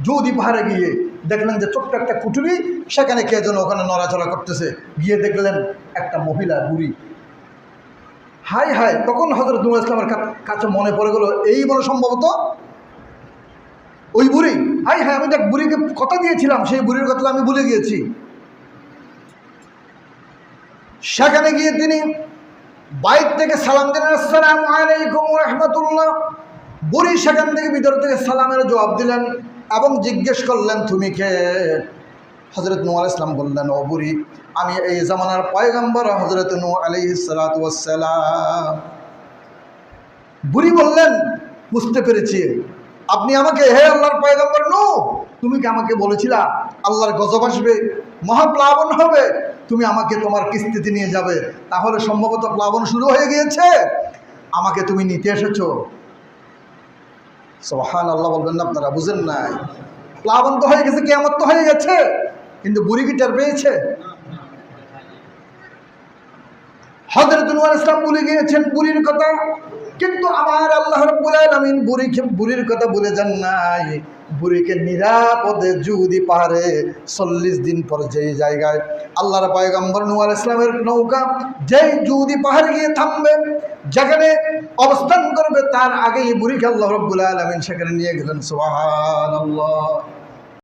জুদি পাহাড়ে গিয়ে দেখলেন যে ছোট্ট একটা কুঠুরি, সেখানে কে যেন ওখানে নড়াচড়া করতেছে। গিয়ে দেখলেন একটা মহিলা বুড়ি। হাই হাই, তখন হযরত নূহ ইসলামের কাছে মনে পড়ে গেল, এই মনে সম্ভবত ওই বুড়ি। হাই হাই, আমি দেখ বুড়িকে কথা দিয়েছিলাম, সেই বুড়ির কথা আমি ভুলে গিয়েছি। সেখানে গিয়ে তিনি বাইর থেকে সালাম দিলেন, আসসালামু আলাইকুম ওয়া রাহমাতুল্লাহ। বুড়ি সেখান থেকে ভিতর থেকে সালামের জবাব দিলেন এবং জিজ্ঞেস করলেন, তুমি কে? হযরত নূহ আলাইহিস সালাম বললেন, ও বুড়ি, আমি এই জামানার পয়গম্বর হযরত নূহ আলাইহিস সালাতু ওয়াস সালাম। বুড়ি বললেন, বুঝতে পেরেছি, আপনি আমাকে, হে আল্লাহর পয়গম্বর নূহ, তুমি কি আমাকে বলেছিলা আল্লাহর গজব আসবে, মহাপ্লাবন হবে, তুমি আমাকে তোমার কিস্তিতে নিয়ে যাবে, তাহলে সম্ভবত প্লাবন শুরু হয়ে গিয়েছে, আমাকে তুমি নিতে এসেছো। সুবহানাল্লাহ বলবেন না আপনারা? বুঝেন নাই? প্লাবন তো হয়ে গেছে, কিয়ামত তো হয়ে গেছে, কিন্তু বুড়ি কি টের পেয়েছে? হযরত নূহ আলাইহিস সালাম ভুলে গিয়েছেন বুড়ির কথা, কিন্তু আমার আল্লাহ রাব্বুল আলামিন বুড়ির কথা ভুলে যান নাই। বুড়িকে নিরাপদে জুদি পাহাড়ে 40 দিন পর যেই জায়গায় আল্লাহর পয়গম্বর নূহ আলাইহিস সালামের নৌকা যেই জুদি পাহাড়ে গিয়ে থামবে, যেখানে অবস্থান করবে, তার আগেই বুড়িকে আল্লাহ রাব্বুল আলামিন সেখানে নিয়ে গেলেন। সুবহানাল্লাহ।